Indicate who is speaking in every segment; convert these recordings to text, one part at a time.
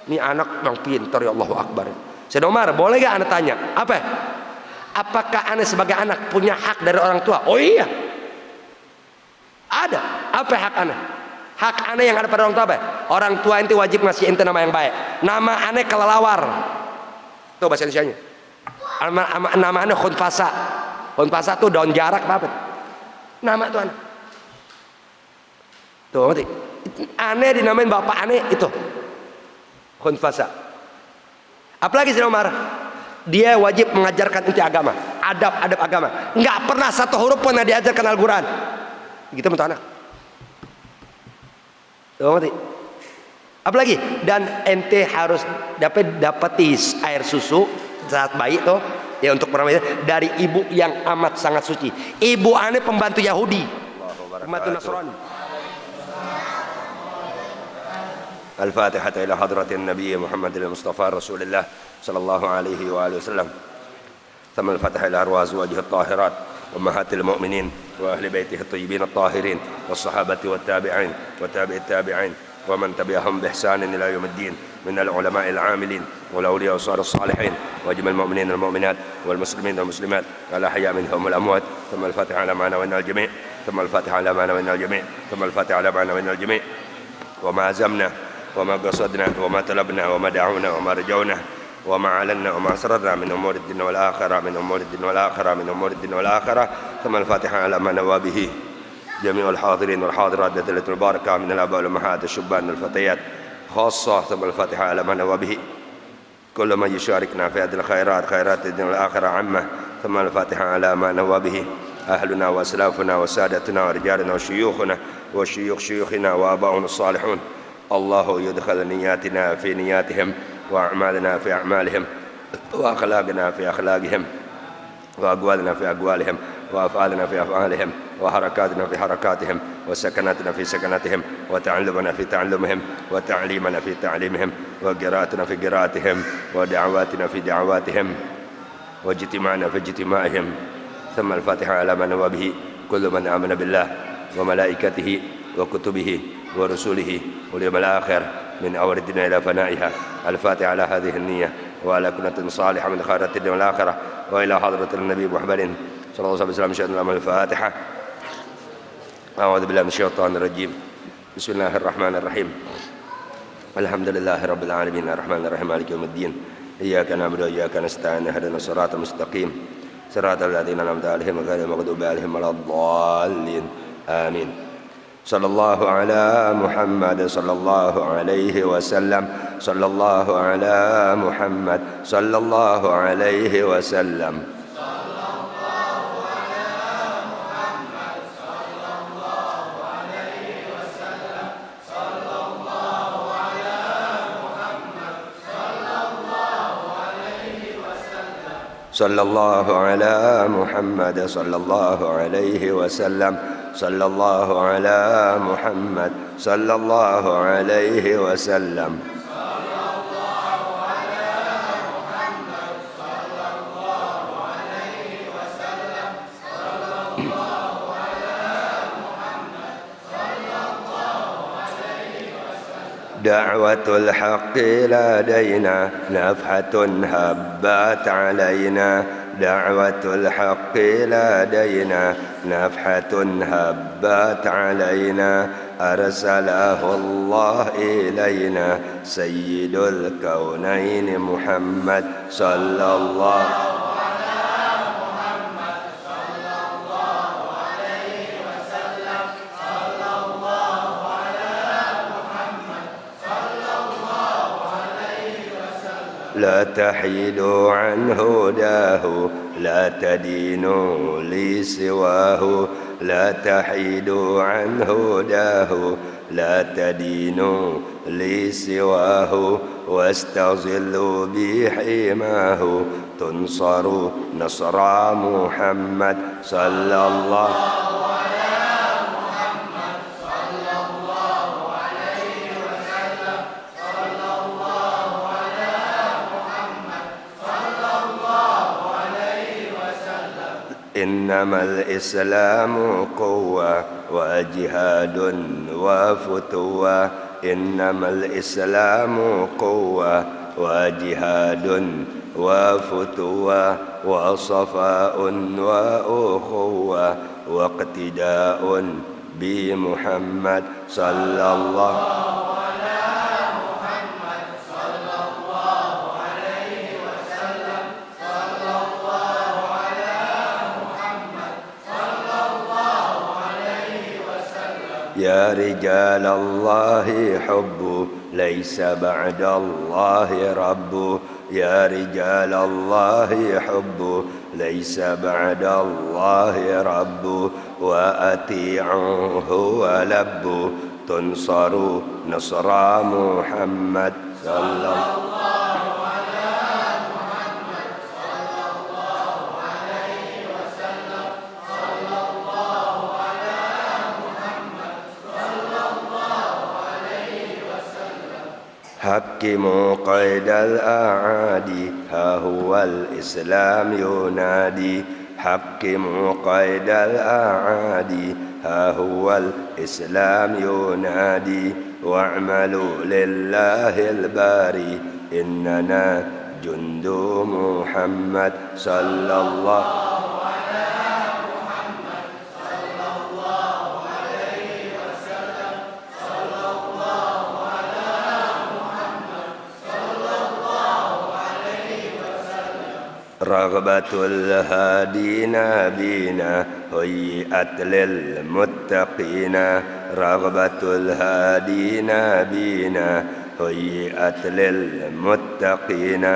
Speaker 1: Ini anak yang pintar, ya Allahu Akbar. Sayyidina Umar, boleh gak anda tanya? Apa? Apakah anda sebagai anak punya hak dari orang tua? Oh iya, ada. Apa hak anda? Hak anda yang ada pada orang tua apa? Orang tua ente wajib ngasih ente nama yang baik. Nama anda kelelawar, itu bahasa Indonesianya. Nama anda khunfasa. Khunfasa tuh daun jarak apa? Nama tuh anda. Tuh ngerti? Aneh dinamain bapak aneh itu khunfasa. Apalagi Sayyidina Umar, dia wajib mengajarkan inti agama, adab agama. Nggak pernah satu huruf pun yang diajarkan Al-Quran. Gitu untuk anak. Tuh ngerti? Apalagi, dan ente harus dapati air susu saat bayi tuh ya, untuk pertama dari ibu yang amat sangat suci. Ibu aneh pembantu Yahudi, pembantu Nasrani. الفاتحة إلى حضرة النبي محمد المصطفى رسول الله صلى الله عليه وآله وسلم. ثم الفتح إلى أرواح أزواجه الطاهرات أمهات المؤمنين وأهل بيته الطيبين الطاهرين والصحابة والتابعين وتابع التابعين ومن تبعهم بإحسان إلى يوم الدين من العلماء العاملين والأولياء والصالحين الصالحين وأجمل المؤمنين والمؤمنات والمسلمين والمسلمات الأحياء منهم والأموات. ثم الفاتحة على ما نوينا الجميع. ثم الفاتحة على ما نوينا الجميع. ثم الفاتحة على ما نوينا الجميع. وما عزمنا وما قصدنا وما طلبنا وما دعونا وما رجونا وما علنا وما أسررنا من أمور الدين والآخرة من أمور الدين والآخرة من أمور الدين والآخرة. ثم الفاتحة على ما نوى به جميع الحاضرين والحاضرات ذات البركة من الآباء والأمهات الشبان والفتيات خاصة. ثم الفاتحة على ما نوى به كل من يشاركنا في هذه الخيرات خيرات الدين والآخرة عامة. ثم الفاتحة على ما نوى به أهلنا وأسلافنا وسادتنا ورجالنا وشيوخنا وشيوخ شيوخنا وآباؤنا الصالحون. الله يدخل نياتنا في نياتهم وأعمالنا في أعمالهم وأخلاقنا في أخلاقهم وأقوالنا في أقوالهم وأفعالنا في أفعالهم وحركاتنا في حركاتهم وسكناتنا في سكناتهم وتعلمنا في تعلمهم وتعليمنا في تعليمهم وقراءتنا في قراءتهم ودعواتنا في دعواتهم واجتماعنا في اجتماعهم. ثم الفاتحة على من نوى به كل من آمن بالله وملائكته وكتبه ورسوله واليوم الآخر من أول الدنيا إلى فنائها. الفاتحة على هذه النية وعلى كنة صالحة من خيرات الدنيا والآخرة وإلى حضرة النبي محمد صلى الله عليه وسلم. شهدنا الأمر. الفاتحة. أعوذ بالله من الشيطان الرجيم. بسم الله الرحمن الرحيم. الحمد لله رب العالمين الرحمن الرحيم مالك يوم الدين. إياك نعبد وإياك نستعين اهدنا الصراط المستقيم صراط الذين أنعمت عليهم غير المغضوب عليهم ولا الضالين آمين. صلى الله على محمد صلى الله عليه وسلم. صلى الله على محمد صلى الله عليه وسلم. صلى الله على محمد صلى الله عليه وسلم. صلى الله على محمد صلى الله عليه وسلم. دعوة الحق لدينا نفحة هبت علينا. دعوة الحق لدينا نفحة هبت علينا. أرسله الله إلينا سيد الكونين محمد صلى الله لا تحيدوا عن هداه لا تدينوا لي سواه. لا تحيدوا عن هداه لا تدينوا لي سواه. واستظلوا بحماه تنصروا نصر محمد صلى الله إنما الإسلام قوة وجهاد وفتوى. إنما الإسلام قوة وجهاد وفتوى وصفاء وأخوة واقتداء بمحمد صلى الله يا رجال الله حب ليس بعد الله رب يا رجال الله حب ليس بعد الله رب وأطيعوه ولبوا تنصروا نصر محمد صلى الله حكموا قيد الأعادي ها هو الإسلام ينادي حكموا قيد الأعادي ها هو الإسلام ينادي واعملوا لله الباري إننا جند محمد صلى الله رغبة الهادين بنا هيئت للمتقين رغبة الهادين بنا هيئت للمتقين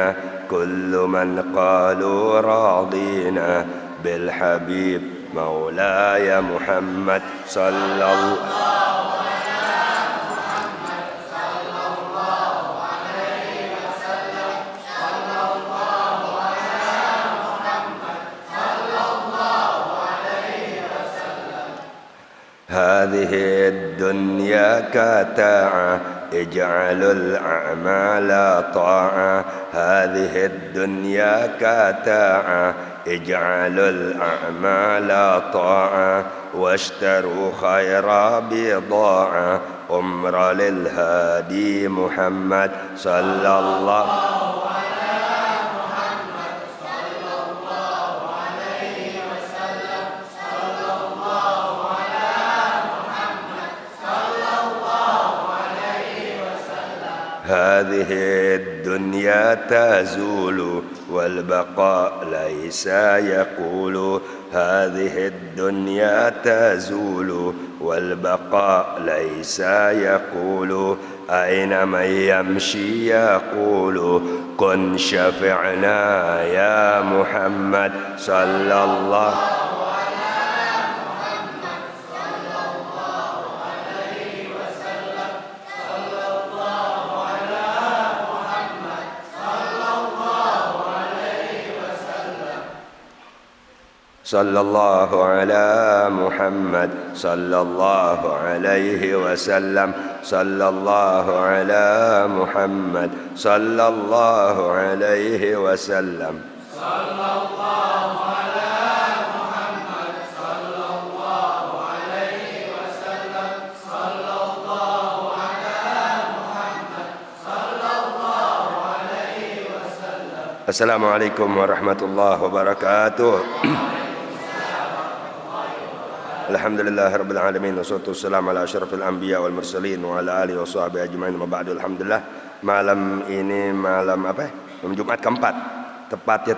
Speaker 1: كل من قالوا راضينا بالحبيب مولاي محمد صلى الله هذه الدنيا كتاعة اجعلوا الأعمال طاعة هذه الدنيا كتاعة اجعلوا الأعمال طاعة واشتروا خير بضاعة أمر للهادي محمد صلى الله هذه الدنيا تزول والبقاء ليس يقول هذه الدنيا تزول والبقاء ليس يقول أين من يمشي يقول كن شفعنا يا محمد صلى الله صلى الله على محمد صلى الله عليه وسلم صلى الله على محمد صلى الله عليه وسلم صلى الله على محمد صلى الله عليه وسلم صلى الله على محمد صلى الله عليه وسلم. السلام عليكم ورحمة الله وبركاته. Alhamdulillah Rabbil Alamin wassalatu wassalamu ala asyrafil anbiya wal mursalin wa ala alihi wa sahbihi ajma'in wa ba'du. Alhamdulillah malam ini malam apa ya? Malam Jumat keempat, tepatnya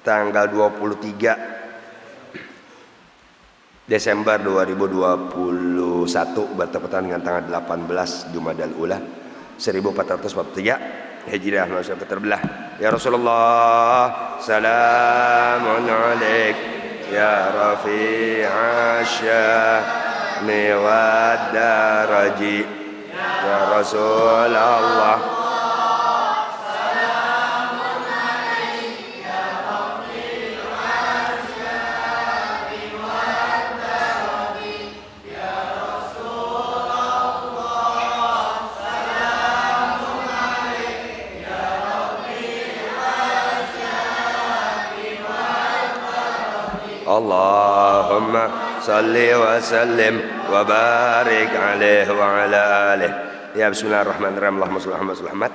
Speaker 1: tanggal 23 Desember 2021 bertepatan dengan tanggal 18 Jumadal Ula 1443 Hijriah manusia terbelah. Ya Rasulullah salamun alaik يا رفيع الشأن والدرج يا رسول الله سلام عليك يا رفيع الشأن والدرج يا رسول الله سلام عليك يا رفيع الشأن والدرج اللهم salli wa sallim wa barik alaihi wa ala alihi. Ya, bismillahirrahmanirrahim. Allahumma shalli ala Muhammad.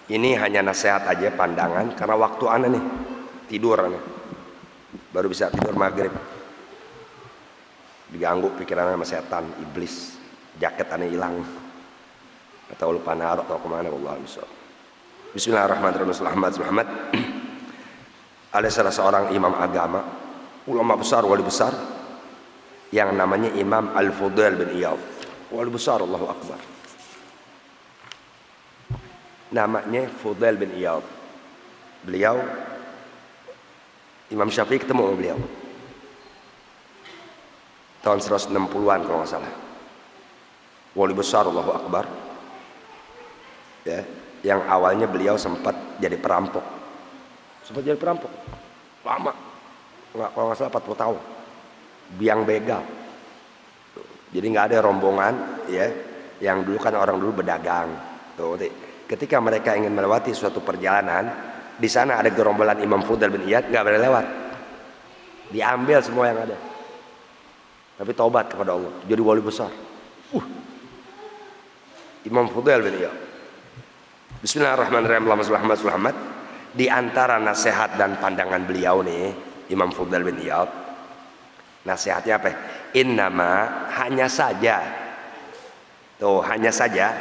Speaker 1: Ini hanya nasihat aja, pandangan, karena waktu ana nih tidur ana. Baru bisa tidur maghrib. Diganggu pikiran sama setan, iblis. Jaket ana hilang. Atau lupa naruh atau kemana, wallahu a'lam. Bismillahirrahmanirrahim. Muhammad. Ada salah seorang imam agama, ulama besar, wali besar, yang namanya Imam Al-Fudail bin Iyad. Wali besar, Allahu Akbar. Namanya Fudail bin Iyad. Beliau Imam Syafi'i ketemu sama beliau tahun 160-an kalau nggak salah. Wali besar, Allahu Akbar. Ya, yang awalnya beliau sempat jadi perampok. Sempat jadi perampok. Lama. Kalau nggak salah 40 tahun. Biang begal. Jadi nggak ada rombongan, ya, yang dulu kan orang dulu berdagang. Tuh, ketika mereka ingin melewati suatu perjalanan, di sana ada gerombolan Imam Fudail bin Iyad, nggak boleh lewat. Diambil semua yang ada. Tapi taubat kepada Allah, jadi wali besar. Imam Fudail bin Iyad. Bismillahirrahmanirrahim. Muhammad. Di antara nasihat dan pandangan beliau nih, Imam Fudail bin Iyad, nasihatnya apa? Innama, hanya saja. Tuh, hanya saja.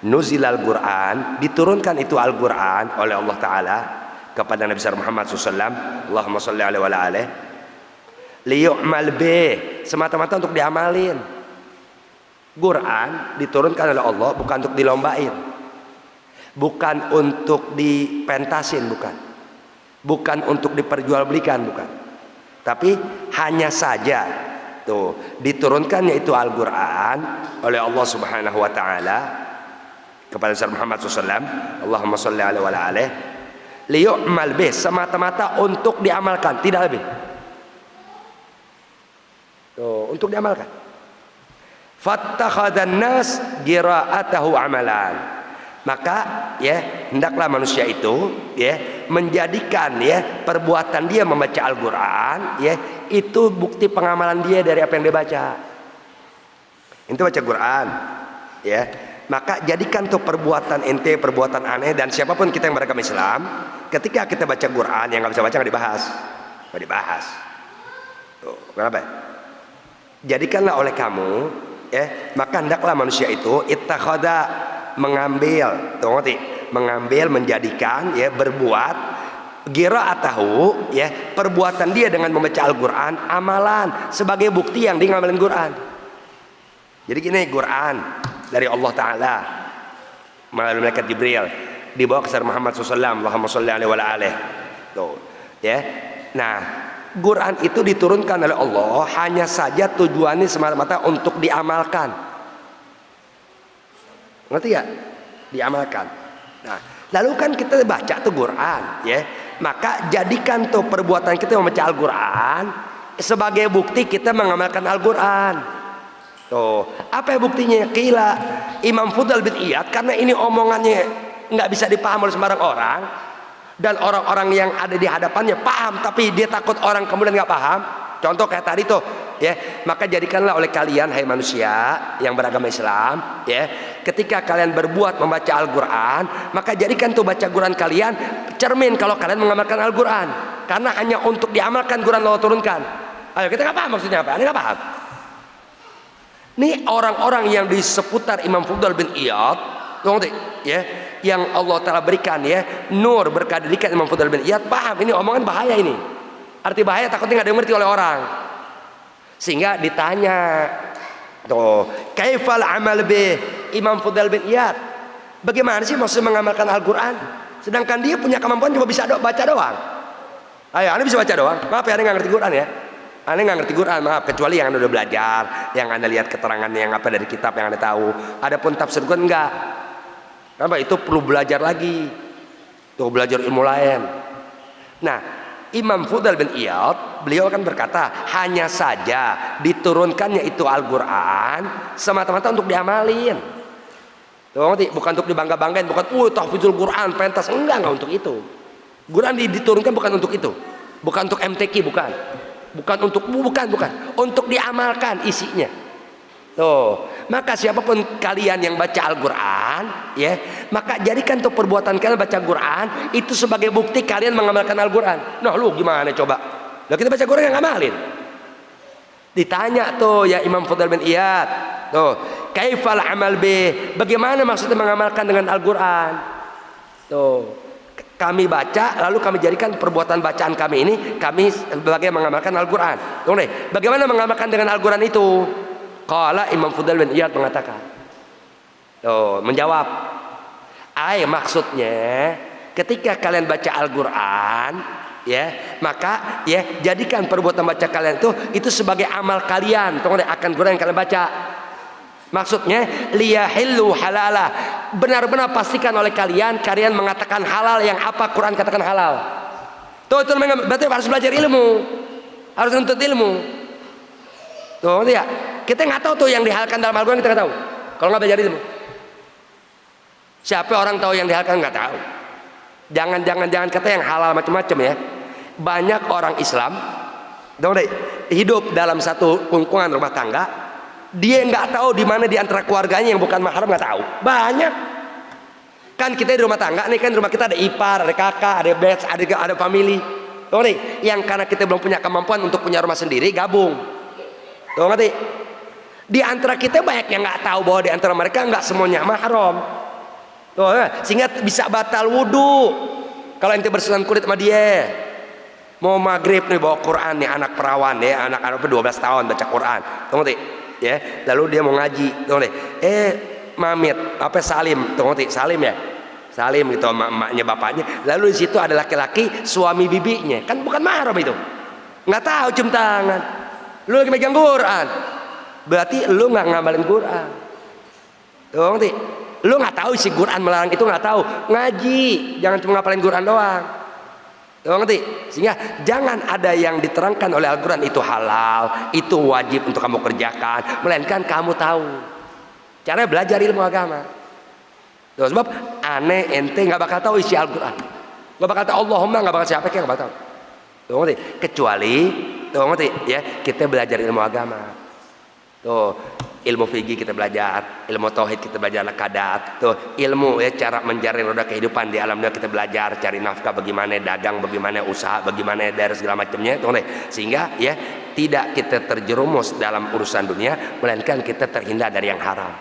Speaker 1: Nuzilal Quran, diturunkan itu Al-Quran oleh Allah Ta'ala kepada Nabi Muhammad SAW. Allahumma salli alaihi wa alihi. Liyu'mal bih, semata-mata untuk diamalin. Quran diturunkan oleh Allah bukan untuk dilombain, bukan untuk dipentasin, bukan untuk diperjualbelikan, bukan. Tapi hanya saja tuh diturunkannya itu Al-Quran oleh Allah Subhanahu Wa Ta'ala kepada Nabi Muhammad SAW. Allahumma salli alaihi wa alihi. Liyu'mal bih, semata-mata untuk diamalkan, tidak lebih. Tuh, untuk diamalkan. Fattakhadhan nas qira'atahu amalan. Maka ya, hendaklah manusia itu ya menjadikan ya perbuatan dia membaca Al-Qur'an ya itu bukti pengamalan dia dari apa yang dia baca. Itu baca Quran ya. Maka jadikan tuh perbuatan ente, perbuatan aneh, dan siapapun kita yang beragama Islam, ketika kita baca Quran yang nggak bisa baca nggak dibahas. Tuh, kenapa? Jadikanlah oleh kamu ya, maka hendaklah manusia itu ittakhadha, mengambil, tuh ngerti? Mengambil, menjadikan ya, berbuat qira'atahu ya, perbuatan dia dengan membaca Al-Qur'an amalan, sebagai bukti yang dia ngamalin Quran. Jadi gini, Quran dari Allah Ta'ala melalui malaikat Jibril dibawa ke Muhammad SAW. Allahumma sholli alaihi wa alihi. Tuh ya. Nah, Quran itu diturunkan oleh Allah hanya saja tujuannya semata-mata untuk diamalkan. Ngerti ya? Diamalkan. Nah, lalu kan kita baca tuh Quran ya. Maka jadikan tuh perbuatan kita membaca Al-Quran sebagai bukti kita mengamalkan Al-Quran. Tuh, apa ya buktinya? Qila Imam Fudail bin Iyad, karena ini omongannya nggak bisa dipaham oleh sembarang orang, dan orang-orang yang ada di hadapannya paham, tapi dia takut orang kemudian nggak paham. Contoh kayak tadi tuh, ya. Maka jadikanlah oleh kalian, hai manusia yang beragama Islam, ya, ketika kalian berbuat membaca Al-Quran, maka jadikan tuh baca Quran kalian cermin kalau kalian mengamalkan Al-Quran, karena hanya untuk diamalkan Quran Allah turunkan. Ayo, kita nggak paham maksudnya apa? Ini nggak paham. Nih orang-orang yang di seputar Imam Fudail bin Iyad, ya, yang Allah Ta'ala berikan ya nur berkah didikan Imam Fudail bin Iyad, paham ini omongan bahaya ini. Arti bahaya takutnya nggak dimengerti oleh orang. Sehingga ditanya, tuh, kaifal amal bih Imam Fudail bin Iyad? Bagaimana sih maksud mengamalkan Al-Quran? Sedangkan dia punya kemampuan cuma bisa baca doang. Ayo, Anda bisa baca doang. Maaf ya, Anda nggak ngerti Quran ya. Anda nggak ngerti Quran, maaf, kecuali yang Anda udah belajar, yang Anda lihat keterangannya yang apa dari kitab yang Anda tahu. Adapun tafsir Quran enggak. Kenapa? Itu perlu belajar lagi. Tuh, belajar ilmu lain. Nah, Imam Fudail bin Iyad, beliau kan berkata, hanya saja diturunkannya itu Al-Quran semata-mata untuk diamalin. Tuh, bukan untuk dibangga-banggain, bukan tahfidzul Quran, pentas, enggak untuk itu. Quran diturunkan bukan untuk itu. Bukan untuk MTQ, bukan. bukan untuk diamalkan isinya. Tuh, maka siapapun kalian yang baca Al-Quran, ya, maka jadikan tuh perbuatan kalian baca Quran itu sebagai bukti kalian mengamalkan Al-Quran. Nah, lu gimana coba? Lah kita baca Quran yang ngamalin. Ditanya tuh ya Imam Fudail bin Iyad, tuh, kaifal amal bih? Bagaimana maksudnya mengamalkan dengan Al-Quran? Tuh, kami baca, lalu kami jadikan perbuatan bacaan kami ini kami sebagai mengamalkan Al-Quran. Tuh nih, bagaimana mengamalkan dengan Al-Quran itu? Qala Imam Fudail bin Iyad mengatakan, tuh, menjawab, maksudnya ketika kalian baca Al-Quran, ya, maka ya jadikan perbuatan baca kalian itu sebagai amal kalian. Tuh nih, akan Quran yang kalian baca. Maksudnya liyahillu halala, benar-benar pastikan oleh kalian mengatakan halal yang apa Quran katakan halal. Tuh itu berarti harus belajar ilmu, harus nuntut ilmu. Tuh ya, kita nggak tahu tuh yang dihalalkan dalam Al-Quran, kita nggak tahu kalau nggak belajar ilmu. Siapa orang tahu yang dihalalkan? Nggak tahu. Jangan kata yang halal macam-macam ya. Banyak orang Islam, hidup dalam satu lingkungan rumah tangga, dia nggak tahu di mana di antara keluarganya yang bukan mahram, nggak tahu. Banyak kan kita di rumah tangga nih, kan di rumah kita ada ipar, ada kakak, ada batch, ada family. Tuh nih, yang karena kita belum punya kemampuan untuk punya rumah sendiri, gabung. Tuh ngerti? Di antara kita banyak yang nggak tahu bahwa di antara mereka nggak semuanya mahram. Tuh, sehingga bisa batal wudhu kalau ente bersentuhan kulit sama dia. Mau maghrib nih bawa Quran nih, anak perawan ya, anak 12 tahun baca Quran. Tuh ngerti? Ya, lalu dia mau ngaji, tuh nih, mamit apa salim, tuh ngerti, salim ya, salim gitu sama emaknya bapaknya. Lalu di situ ada laki-laki suami bibinya, kan bukan mahram itu, nggak tahu cium tangan, lu lagi megang Quran, berarti lu nggak ngamalin Quran, tuh ngerti, lu nggak tahu isi Quran melarang itu, nggak tahu, ngaji, jangan cuma ngapalin Quran doang. Tuh, ngerti? Sehingga jangan ada yang diterangkan oleh Al-Quran itu halal, itu wajib untuk kamu kerjakan, melainkan kamu tahu cara belajar ilmu agama. Tuh, sebab aneh ente nggak bakal tahu isi Al-Quran, nggak bakal tahu Allahumma, nggak bakal siapa yang nggak bakal tahu. Tuh, ngerti? Kecuali tuh, ngerti ya, kita belajar ilmu agama. Tuh, ilmu fikih kita belajar, ilmu tauhid kita belajar, kadat, tuh ilmu ya cara menjalani roda kehidupan di alam dunia kita belajar, cari nafkah bagaimana, dagang bagaimana, usaha bagaimana, dari segala macamnya, tuh sehingga ya tidak kita terjerumus dalam urusan dunia, melainkan kita terhindar dari yang haram.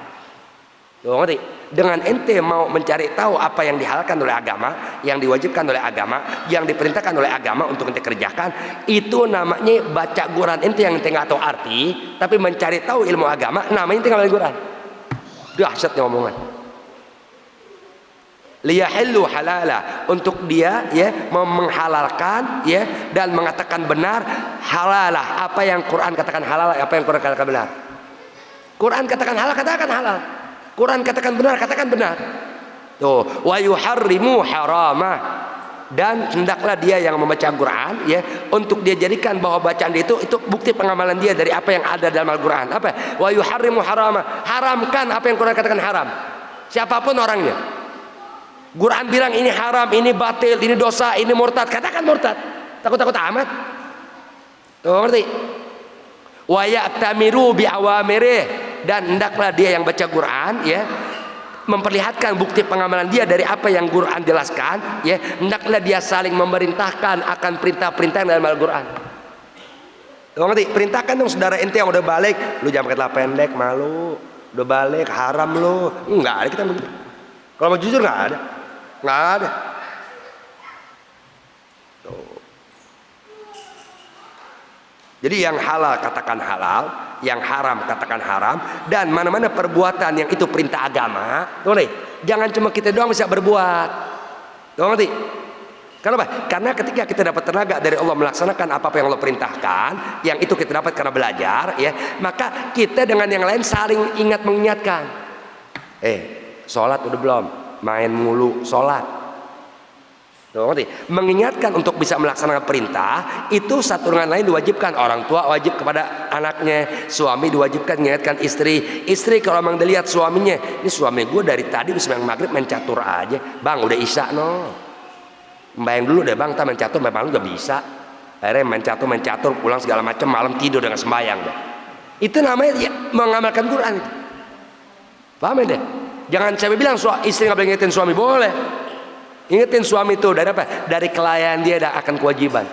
Speaker 1: Tuh ngerti? Dengan ente mau mencari tahu apa yang dihalalkan oleh agama, yang diwajibkan oleh agama, yang diperintahkan oleh agama untuk ente kerjakan, itu namanya baca Quran. Ente yang ente nggak tahu arti, tapi mencari tahu ilmu agama, namanya ente ngamalin Quran. Dahsyatnya omongan. Liyahillu halala, untuk dia ya menghalalkan ya dan mengatakan benar halalah, apa yang Quran katakan halal, apa yang Quran katakan benar. Quran katakan halal, katakan halal. Quran katakan benar, katakan benar. Tuh, wa yuharrimu haramah, dan hendaklah dia yang membaca Quran ya untuk dia jadikan bahwa bacaan dia itu bukti pengamalan dia dari apa yang ada dalam Al-Quran. Apa? Wa yuharrimu haramah, haramkan apa yang Quran katakan haram. Siapapun orangnya. Quran bilang ini haram, ini batil, ini dosa, ini murtad, katakan murtad. Takut-takut amat. Tuh, ngerti? Wa ya'tamiru bi awamirih, dan hendaklah dia yang baca Quran ya memperlihatkan bukti pengamalan dia dari apa yang Quran jelaskan ya, hendaklah dia saling memerintahkan akan perintah-perintah dalam Al-Quran. Tuh ngerti? Perintahkan dong saudara ente yang udah balik, lu jangan pakai celana pendek, malu, udah balik haram lu. Enggak ada kita begitu. Kalau mau jujur nggak ada, nggak ada. Tuh. Jadi yang halal katakan halal, yang haram katakan haram, dan mana-mana perbuatan yang itu perintah agama. Tuh nih, jangan cuma kita doang bisa berbuat. Tuh ngerti? Kenapa? Karena ketika kita dapat tenaga dari Allah melaksanakan apa yang Allah perintahkan, yang itu kita dapat karena belajar, ya, maka kita dengan yang lain saling ingat mengingatkan. Sholat udah belum? Main mulu sholat. Tuh, ngerti? Mengingatkan untuk bisa melaksanakan perintah itu satu dengan lain diwajibkan. Orang tua wajib kepada anaknya, suami diwajibkan mengingatkan istri. Istri kalau memang dilihat suaminya, ini suami gue dari tadi sembahyang maghrib main catur aja, bang udah isya no, bayang dulu deh bang, tak main catur memang udah bisa. Akhirnya main catur, pulang segala macam, malam tidur dengan sembahyang. Itu namanya ya, mengamalkan Quran. Paham ya deh? Jangan sampai bilang istri nggak boleh ingetin suami, boleh. Ingetin suami itu dari apa? Dari kelalaian dia dan akan kewajiban.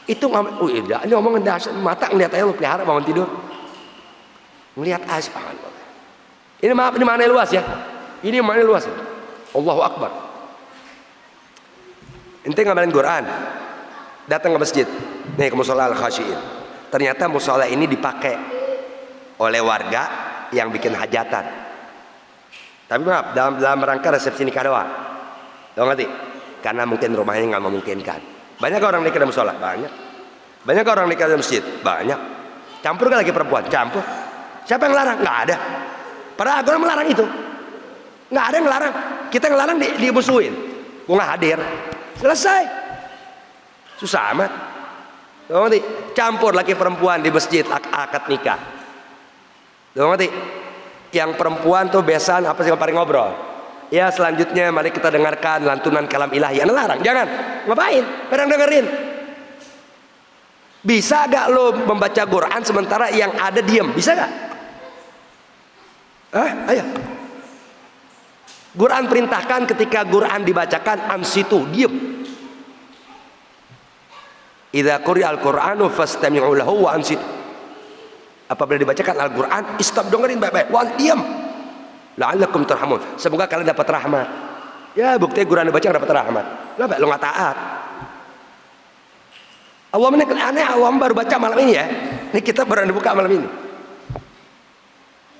Speaker 1: Itu nggak, ini omongan dasar mata ngeliat aja lu pelihara bangun tidur. Ngeliat aja, ini maaf, ini mana luas ya? Ini mana luas ya? Allahu Akbar. Ente ngamalin Quran, datang ke masjid, nih ke musola al-khasyiin. Ternyata musola ini dipakai oleh warga yang bikin hajatan. Tapi maaf, dalam rangka resepsi nikah doang. Tahu ngerti? Karena mungkin rumahnya nggak memungkinkan. Banyak orang nikah di musola? Banyak. Banyak orang nikah di masjid? Banyak. Campur kan lagi perempuan? Campur. Siapa yang larang? Nggak ada. Padahal agama melarang itu. Nggak ada yang ngelarang. Kita ngelarang dimusuhin. Gua nggak hadir. Selesai. Susah amat. Tahu ngerti? Campur laki perempuan di masjid akad nikah. Tahu ngerti? Yang perempuan tuh besan apa sih yang paling ngobrol? Ya selanjutnya mari kita dengarkan lantunan kalam ilahi. Anda larang, jangan. Ngapain? Kadang dengerin. Bisa gak lo membaca Quran sementara yang ada diem? Bisa gak? Ayo. Quran perintahkan ketika Quran dibacakan ansitu, diem. Idza quri'al Qur'anu fastami'u lahu wa ansitu. Apabila dibacakan Al-Quran, stop, dengerin baik-baik, diam. La'allakum turhamun. Semoga kalian dapat rahmat. Ya bukti Quran dibaca dapat rahmat. Kenapa? Lo nggak taat. Allah ini aneh, Allah baru baca malam ini ya. Ini kita baru dibuka malam ini.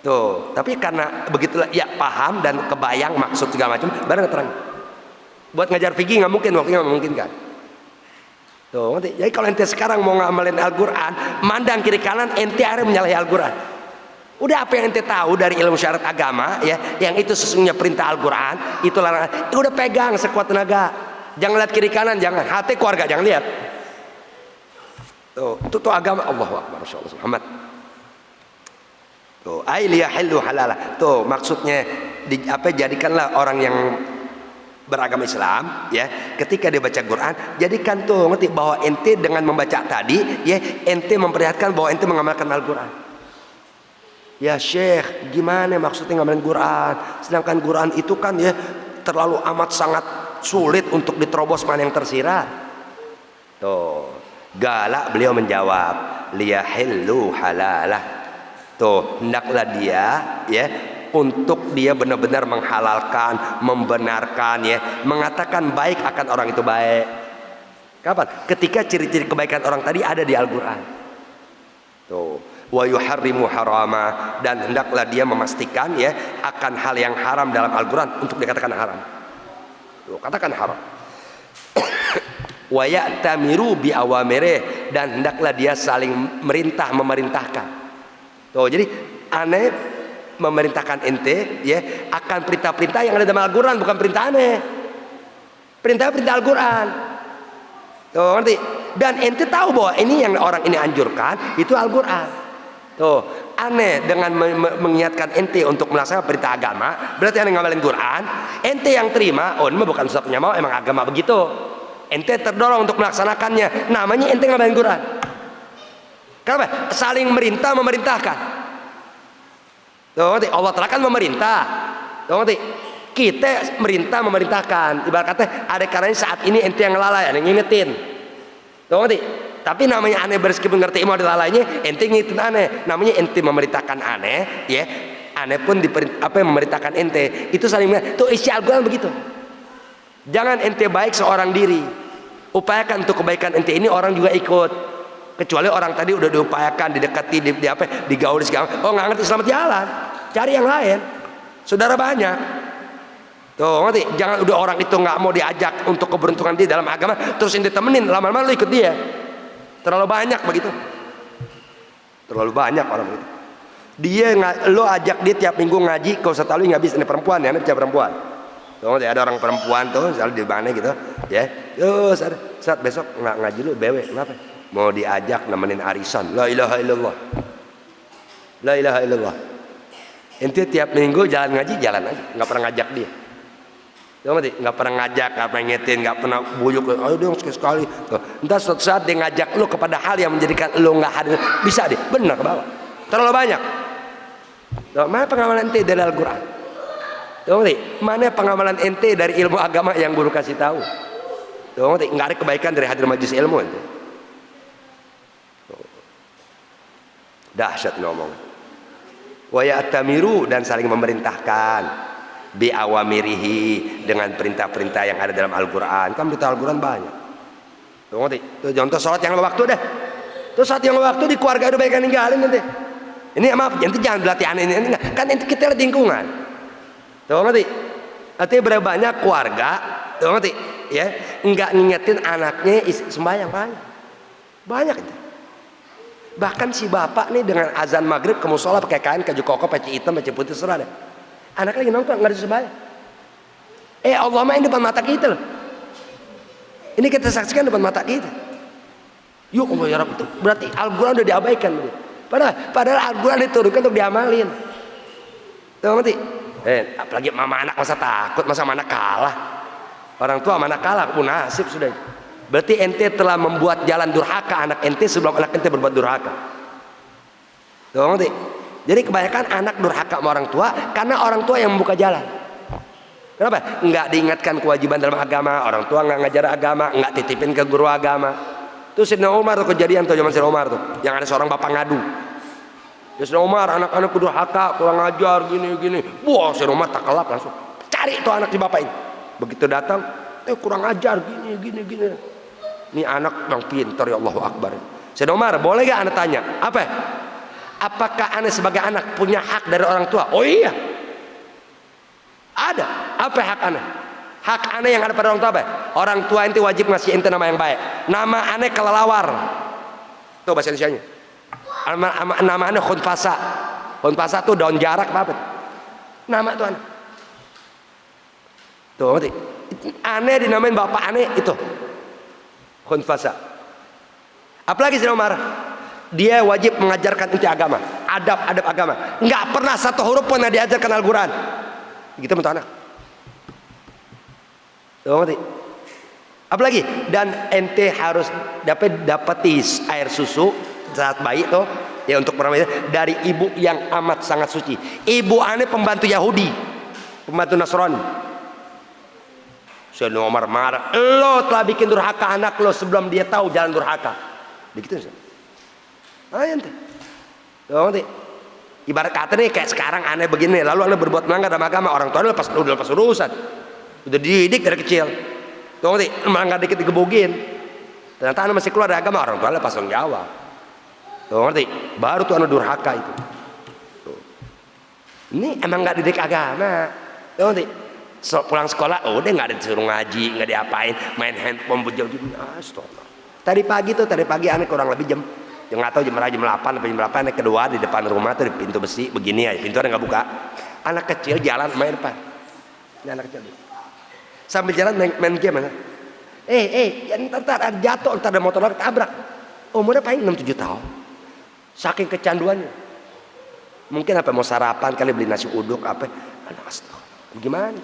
Speaker 1: Tuh, tapi karena begitulah ya paham dan kebayang maksud segala macam, baru terang. Buat ngajar fikih nggak mungkin, waktunya nggak memungkinkan. Tuh, ngerti? Jadi kalau ente sekarang mau ngamalin Al-Quran, mandang kiri kanan, ente akhirnya menyalahi Al-Quran. Udah apa yang ente tahu dari ilmu syarat agama ya, yang itu sesungguhnya perintah Al-Quran, itu larangan. Udah pegang sekuat tenaga. Jangan lihat kiri kanan, jangan. Hati keluarga jangan lihat. Tuh agama. Allahu Akbar, Rasulullah Muhammad. Tuh, ailiyahillu halalah. Tuh maksudnya jadikanlah orang yang beragama Islam ya, ketika dia baca Quran, jadikan tuh ngerti bahwa ente dengan membaca tadi ya, ente memperlihatkan bahwa ente mengamalkan Al-Quran. Ya Syekh, gimana maksudnya ngamalin Quran? Sedangkan Quran itu kan ya terlalu amat sangat sulit untuk diterobos mana yang tersirat. Tuh, galak beliau menjawab, liyahillu halalah. Tuh, hendaklah dia ya untuk dia benar-benar menghalalkan, membenarkan ya, mengatakan baik akan orang itu baik. Kapan? Ketika ciri-ciri kebaikan orang tadi ada di Al-Quran. Tuh, wa yuharrimu harama, dan hendaklah dia memastikan ya akan hal yang haram dalam Al-Quran untuk dikatakan haram. Tuh, katakan haram. Wa ya'tamiru bi awamirih, dan hendaklah dia saling memerintahkan. Tuh, jadi aneh memerintahkan ente ya akan perintah-perintah yang ada dalam Al-Quran, bukan perintah aneh. Perintah Al-Quran. Tuh, ngerti? Dan ente tahu bahwa ini yang orang ini anjurkan itu Al-Quran. Tuh, aneh dengan mengingatkan ente untuk melaksanakan perintah agama, berarti aneh ngamalin Quran, ente yang terima, oh ini bukan satu-satunya mau, emang agama begitu. Ente terdorong untuk melaksanakannya, namanya ente ngamalin Quran. Kenapa? Saling memerintahkan. Tuh, Allah Ta'ala kan memerintah. Tuh, kita merintah memerintahkan. Ibarat kata ada karanya saat ini ente yang lalai, ada yang ngingetin. Tuh, tapi namanya aneh meskipun ngerti mau lalainya, ente ngingetin aneh. Namanya ente memerintahkan aneh, ya. Aneh pun memerintahkan ente. Itu saling. Tuh isi Al-Quran begitu. Jangan ente baik seorang diri. Upayakan untuk kebaikan ente ini orang juga ikut. Kecuali orang tadi udah diupayakan, didekati, digauli segala. Oh nggak ngerti, selamat jalan, cari yang lain. Saudara banyak. Tuh ngerti? Jangan udah orang itu nggak mau diajak untuk keberuntungan dia dalam agama, terus ente temenin, lama-lama lu ikut dia. Terlalu banyak begitu. Terlalu banyak orang begitu. Dia lo ajak dia tiap minggu ngaji, kau setahu nggak bisa, ini perempuan ya, ini perempuan. Tuh ada orang perempuan tuh, selalu di mana gitu, ya. Saat besok ngaji lu bewe, kenapa? Mau diajak nemenin arisan. La ilaha illallah. La ilaha illallah. Ente tiap minggu jalan ngaji, jalan aja, nggak pernah ngajak dia. Nggak pernah ngajak, nggak pernah ngetin, nggak pernah buyuk, ayo dong sekali-sekali. Entar suatu saat dia ngajak lu kepada hal yang menjadikan lu nggak hadir, bisa deh, benar ke bawah. Terlalu banyak. Mana pengamalan ente dari Al-Quran? Mana pengamalan ente dari ilmu agama yang guru kasih tahu? Nggak ada kebaikan dari hadir majelis ilmu ente. Dahsyat ngomong. Wa ya'tamiru, dan saling memerintahkan, bi awamirihi, dengan perintah-perintah yang ada dalam Al-Quran. Kan perintah Al-Quran banyak. Tuh contoh sholat yang waktu deh. Tuh sholat yang waktu di keluarga udah banyak yang ninggalin nanti. Ini maaf, nanti jangan berlatih aneh ini. Kan kita lihat lingkungan. Tuh ngerti? Artinya berapa banyak keluarga, tuh ngerti? Ya, nggak ngingetin anaknya sembahyang banyak itu. Bahkan si bapak nih dengan azan maghrib ke musola pakai kain keju koko, peci hitam, peci putih, serah deh. Anak lagi nongkrong nggak ada sembahyang. Allah mah ini depan mata kita loh. Ini kita saksikan depan mata kita. Yuk Allah ya Rabb, itu berarti Al-Quran udah diabaikan. Padahal Al-Quran diturunkan untuk diamalin. Tuh ngerti? Apalagi mama anak masa takut, masa anak kalah. Orang tua sama anak kalah pun nasib sudah. Berarti ente telah membuat jalan durhaka anak ente sebelum anak ente berbuat durhaka. Tuh ngerti? Jadi kebanyakan anak durhaka sama orang tua karena orang tua yang membuka jalan. Kenapa? Nggak diingatkan kewajiban dalam agama, orang tua nggak ngajar agama, nggak titipin ke guru agama. Tuh Sayyidina Umar tuh kejadian tuh zaman Sayyidina Umar tuh, yang ada seorang bapak ngadu. Sayyidina Umar anak-anak durhaka, kurang ajar gini. Wah, Sayyidina Umar tak kelak langsung cari tuh anak si bapak ini. Begitu datang, kurang ajar gini. Ini anak yang pintar, ya Allahu Akbar. Sayyidina Umar, boleh gak anak tanya? Apakah anak sebagai anak punya hak dari orang tua? Oh iya, ada. Apa hak anak? Hak anak yang ada pada orang tua apa? Orang tua ente wajib ngasih ente nama yang baik. Nama anak kelelawar. Tuh bahasa Indonesianya. Nama anak khunfasa. Khunfasa tuh daun jarak apa? Nama tuh anak. Tuh ngerti? Aneh dinamain bapak aneh itu khunfasa. Apalagi Sayyidina Umar, dia wajib mengajarkan inti agama, adab agama. Nggak pernah satu huruf pun yang diajarkan Al-Quran. Gitu untuk anak. Tuh ngerti? Apalagi, dan ente harus dapati air susu saat bayi tuh ya untuk perempuan dari ibu yang amat sangat suci. Ibu aneh pembantu Yahudi, pembantu Nasrani. Sayyidina Umar marah, lo telah bikin durhaka anak lo sebelum dia tahu jalan durhaka. Begitu. Ente. Nanti ibarat kata nih kayak sekarang aneh begini, lalu aneh berbuat melanggar dalam agama, orang tua udah lepas urusan, udah dididik dari kecil. Nanti melanggar dikit digebugin, ternyata aneh masih keluar dari agama, orang tua lepas tanggung jawab. Ngerti? Baru tuh aneh durhaka itu. Ini emang nggak didik agama. Nanti pulang sekolah, udah nggak disuruh ngaji, nggak diapain, main handphone bujau-bujau. Astaga. Tadi pagi aneh kurang lebih jam nggak tahu jam 8 atau jam 8 aneh kedua di depan rumah tuh di pintu besi begini aja, pintu ada nggak buka. Anak kecil jalan main depan. Ini anak kecil. Sambil jalan main game mana? Ntar ada jatuh, ntar ada motor lari tabrak. Umurnya paling 6-7 tahun. Saking kecanduannya. Mungkin apa mau sarapan kali beli nasi uduk apa? Anak astaga. Gimana?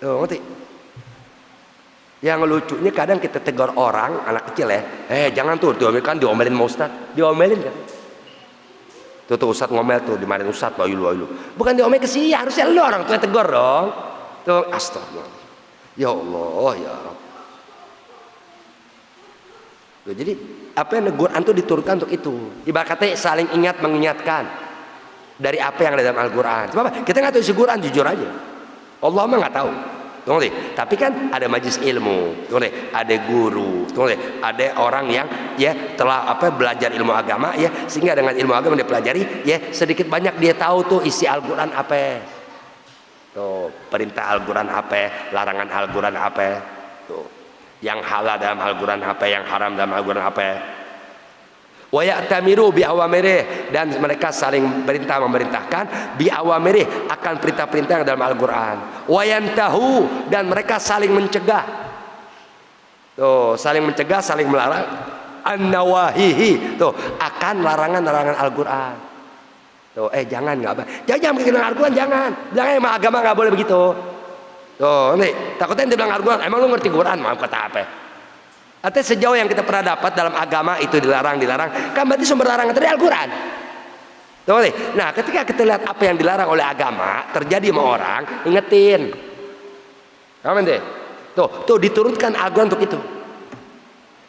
Speaker 1: Ngerti? Yang lucunya kadang kita tegur orang anak kecil ya, jangan tuh kan diomelin sama Ustaz, diomelin kan? Tuh Ustaz ngomel tuh, dimarahin Ustaz, wayu. Bukan diomelin ke sih, harusnya lu orang tuh yang tegur dong. Tuh astagfirullah. Ya Allah ya Rabb. Jadi apa yang Al-Quran itu diturunkan untuk itu. Ibarat kata saling ingat mengingatkan dari apa yang ada dalam Al-Quran. Sebab kita nggak tahu isi Quran, jujur aja. Allah mah nggak tahu. Tapi kan ada majelis ilmu, ada guru, ada orang yang ya telah belajar ilmu agama ya, sehingga dengan ilmu agama dia pelajari ya sedikit banyak dia tahu tuh isi Al-Quran apa. Tuh, perintah Al-Quran apa, larangan Al-Quran apa. Tuh, yang halal dalam Al-Quran apa, yang haram dalam Al-Quran apa. Wa ya'tamiru bi awamirih, dan mereka saling memerintahkan bi awamirih akan perintah-perintah yang dalam Al-Quran. Wa yantahu, dan mereka saling mencegah. Tuh, saling mencegah, saling melarang an-nawahihi, tuh akan larangan-larangan Al-Quran. Tuh, jangan bikin Al-Quran, jangan emang agama nggak boleh begitu. Tuh, nih, takutnya ente bilang Al-Quran, emang lu ngerti Quran? Maaf kata apa? Artinya sejauh yang kita pernah dapat dalam agama itu dilarang, kan berarti sumber larangan dari Al-Quran. Tuh, nih. Nah, ketika kita lihat apa yang dilarang oleh agama terjadi sama orang, ingetin. Amin deh. Tuh diturunkan Al-Quran untuk itu.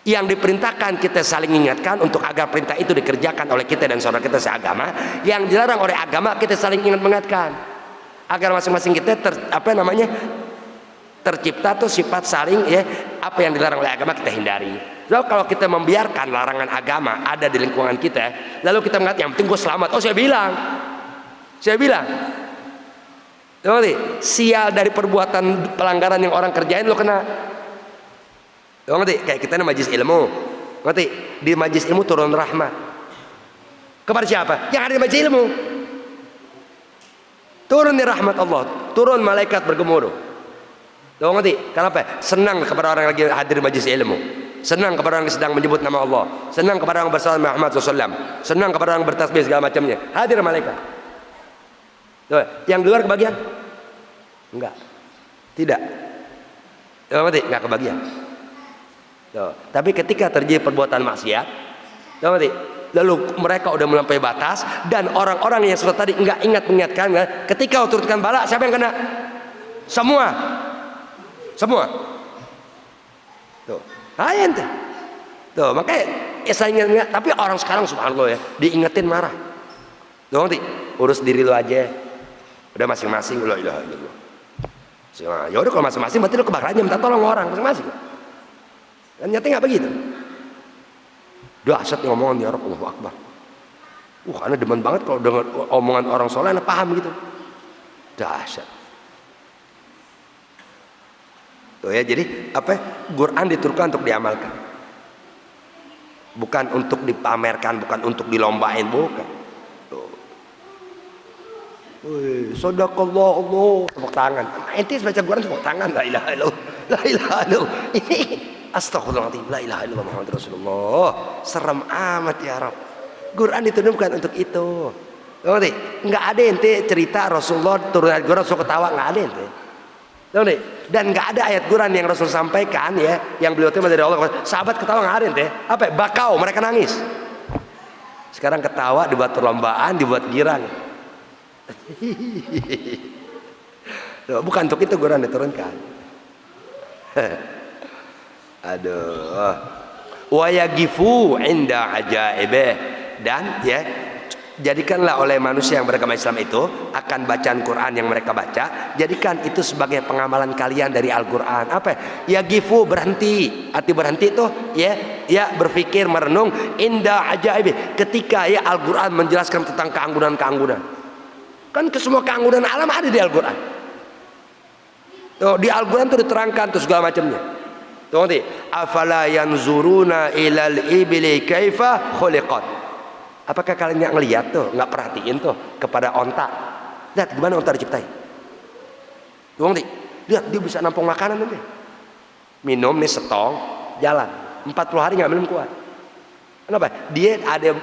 Speaker 1: Yang diperintahkan kita saling ingatkan untuk agar perintah itu dikerjakan oleh kita dan saudara kita seagama. Yang dilarang oleh agama kita saling mengingatkan agar masing-masing kita tercipta tuh sifat saling ya, apa yang dilarang oleh agama kita hindari. Lalu kalau kita membiarkan larangan agama ada di lingkungan kita, lalu kita mengatakan yang penting gue selamat. Oh, saya bilang sial dari perbuatan pelanggaran yang orang kerjain lo kena. Ngerti? Kayak kita ini majlis ilmu, ngerti? Di majlis ilmu turun rahmat kepada siapa? Yang ada di majlis ilmu. Turun di rahmat Allah, turun malaikat bergemuruh. Lo ngerti? Kenapa? Senang kepada orang yang lagi hadir di majlis ilmu, senang kepada orang yang sedang menyebut nama Allah, senang kepada orang bersama Muhammad SAW, senang kepada orang bertasbih segala macamnya. Hadir malaikat. Tuh, yang di luar kebagian? Enggak, tidak. Lo ngerti? Enggak kebagian. Tuh. Tapi ketika terjadi perbuatan maksiat, lalu mereka udah melampaui batas dan orang-orang yang seperti tadi enggak mengingatkan, ketika turunkan bala siapa yang kena? Semua. Tuh, ente. Tuh, makanya saya ingat, tapi orang sekarang subhanallah ya, diingetin marah. Tuh, ngerti? Urus diri lu aja. Udah masing-masing, la ilaha illallah. Ya udah kalau masing-masing berarti lu kebakarannya minta tolong orang masing-masing. Dan nyata nggak begitu. Dahsyat ngomongan ya Rabb, Allahu Akbar. Karena demen banget kalau dengar omongan orang soleh, anak paham gitu. Dahsyat. Tuh ya, jadi Quran diturunkan untuk diamalkan, bukan untuk dipamerkan, bukan untuk dilombain, bukan. Tuh. Sadaqallah Allah, tepuk tangan. Ente baca Quran tepuk tangan, la ilaha illallah, la ilaha illallah. Astagfirullahaladzim, la ilaha illallah Muhammad Rasulullah. Serem amat ya Rabb. Quran diturunkan untuk itu. Ngerti? Nggak ada ente cerita Rasulullah turun ayat Quran Rasul ketawa, nggak ada ente. Ngerti? Dan nggak ada ayat Quran yang Rasul sampaikan ya, yang beliau terima dari Allah. Sahabat ketawa nggak ada ente. Apa? Bakau, mereka nangis. Sekarang ketawa dibuat perlombaan, dibuat girang. Bukan untuk itu Quran diturunkan. Aduh, wa yagifu inda ajaibih, dan ya jadikanlah oleh manusia yang beragama Islam itu akan bacaan Quran yang mereka baca, jadikan itu sebagai pengamalan kalian dari Al-Quran. Apa? Yagifu, berhenti. Arti berhenti itu ya berpikir, merenung. Inda ajaibih, ketika ya Al-Quran menjelaskan tentang keanggunan. Kan semua keanggunan alam ada di Al-Quran. Di Al-Quran itu diterangkan tuh segala macamnya. Tuh, afala yanzuruna ilal ibli kaifa khuliqat. Apakah kalian nggak ngelihat tuh, nggak perhatiin tuh kepada onta? Lihat gimana onta diciptain. Tuh, lihat dia bisa nampung makanan nanti. Minum nih setong, jalan 40 hari nggak minum kuat. Kenapa? Dia ada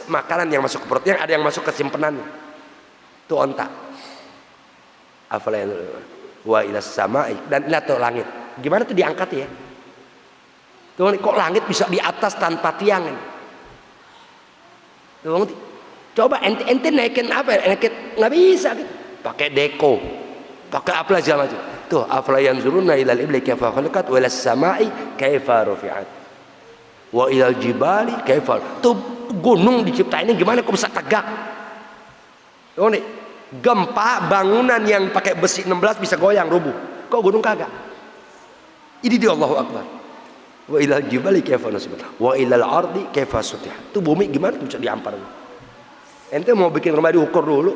Speaker 1: makanan yang masuk ke perutnya, ada yang masuk ke simpenannya. Tuh onta. Afala yanzuruna wa ilas samai, dan lihat tuh langit. Gimana tuh diangkat ya? Tuh, kok langit bisa di atas tanpa tiang? Tuh, coba ente naikin apa? Naikin nggak bisa gitu. Pakai deko, pakai apa segala macam. Tuh, afala yanzuruna ilal ibli kaifa khuliqat wa ilas samai kaifa rufi'at wa ilal jibali kaifa. Tuh, gunung diciptainnya gimana kok bisa tegak? Tuh, gempa bangunan yang pakai besi 16 bisa goyang rubuh. Kok gunung kagak? Ini dia Allahu Akbar. Wa ilal jibali kaifa nusibat wa ilal ardi kaifa sutihat. Tuh bumi gimana tuh bisa diampar? Ente mau bikin rumah diukur dulu.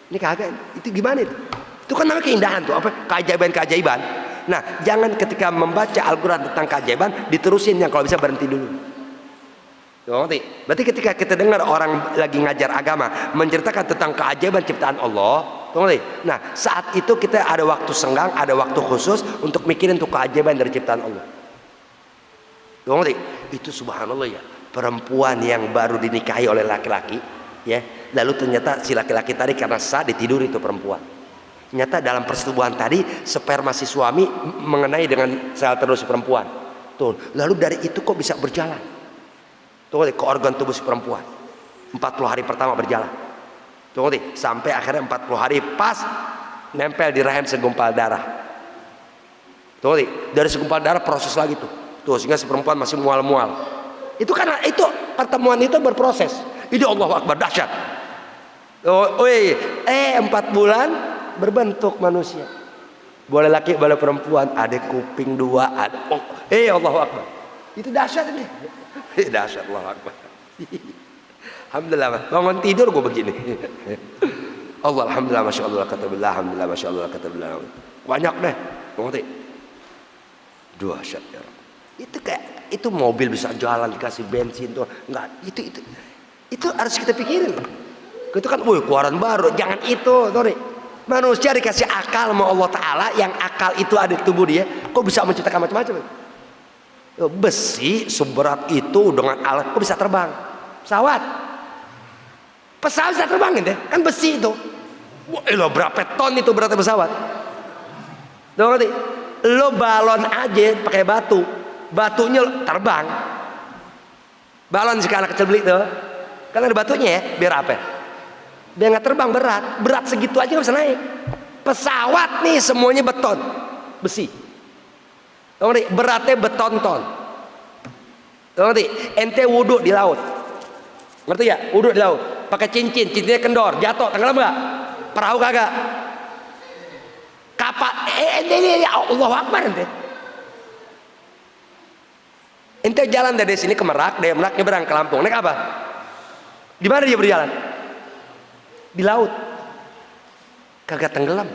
Speaker 1: Ini kagak. Itu gimana itu? Itu kan namanya keindahan tuh, apa? Keajaiban. Nah, jangan ketika membaca Al-Qur'an tentang keajaiban diterusin, yang kalau bisa berhenti dulu. Tuh, ngerti? Berarti ketika kita dengar orang lagi ngajar agama menceritakan tentang keajaiban ciptaan Allah, tuh ngerti? Nah, saat itu kita ada waktu senggang, ada waktu khusus untuk mikirin tuh keajaiban dari ciptaan Allah. Tuh, ngerti? Itu subhanallah ya, perempuan yang baru dinikahi oleh laki-laki ya, lalu ternyata si laki-laki tadi karena sah ditidur itu perempuan. Ternyata dalam persetubuhan tadi sperma si suami mengenai dengan sel telur si perempuan. Tuh, lalu dari itu kok bisa berjalan? Tuh, ke organ tubuh si perempuan. 40 hari pertama berjalan. Tuh, sampai akhirnya 40 hari pas nempel di rahim segumpal darah. Tuh, dari segumpal darah proses lagi tuh. Tuh, sehingga si perempuan masih mual-mual. Itu karena itu pertemuan itu berproses. Ini Allahu Akbar, dahsyat. Oh, 4 bulan berbentuk manusia. Boleh laki, boleh perempuan, ada kuping 2, ada Allahu Akbar. Itu dahsyat ini. Dahsyat, Allahu Akbar. Alhamdulillah, bangun tidur gue begini. Allah, alhamdulillah, masya Allah, katabillah, alhamdulillah, masya Allah, katabillah. Banyak deh, ngerti? Dahsyat ya. Itu kayak itu mobil bisa jalan dikasih bensin tuh, enggak? Itu harus kita pikirin. Itu kan, keluaran baru, jangan itu, sorry. Manusia dikasih akal sama Allah Ta'ala, yang akal itu ada di tubuh dia, kok bisa menciptakan macam-macam? Besi seberat itu dengan alat kok bisa terbang? Pesawat bisa terbangin deh, kan besi itu. Lo berapa ton itu beratnya pesawat? Ngerti? Lo balon aja pakai batunya terbang. Balon si anak kecil beli tuh, kan ada batunya ya, biar apa? Biar nggak terbang, berat segitu aja nggak bisa naik. Pesawat nih semuanya beton, besi. Ngerti? Beratnya beton-ton. Ngerti? Ente wudhu di laut, ngerti ya? Wudhu di laut, pakai cincinnya kendor, jatuh, tenggelam nggak? Perahu kagak? Kapal? Ini Allahu Akbar ente. Ente jalan dari sini ke Merak, dari Merak nyebrang ke Lampung, naik apa? Di mana dia berjalan? Di laut. Kagak tenggelam.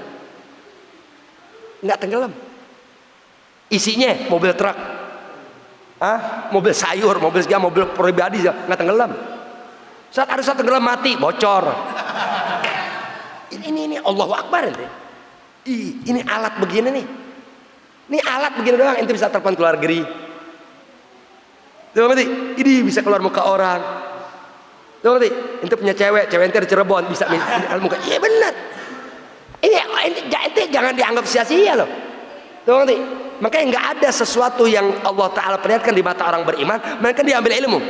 Speaker 1: Nggak tenggelam. Isinya mobil truk, mobil sayur, mobil pribadi, nggak tenggelam. Saat ada satu tenggelam mati, bocor. Ini Allahu Akbar ente. Ini alat begini nih. Ini alat begini doang ente bisa telepon keluar negeri. Tuh ngerti? Ini bisa keluar muka orang. Tuh ngerti? Ente punya cewek ente di Cirebon bisa minta muka. Iya benar. Ente jangan dianggap sia-sia loh. Tuh ngerti? Makanya nggak ada sesuatu yang Allah Ta'ala perlihatkan di mata orang beriman, mereka diambil ilmu.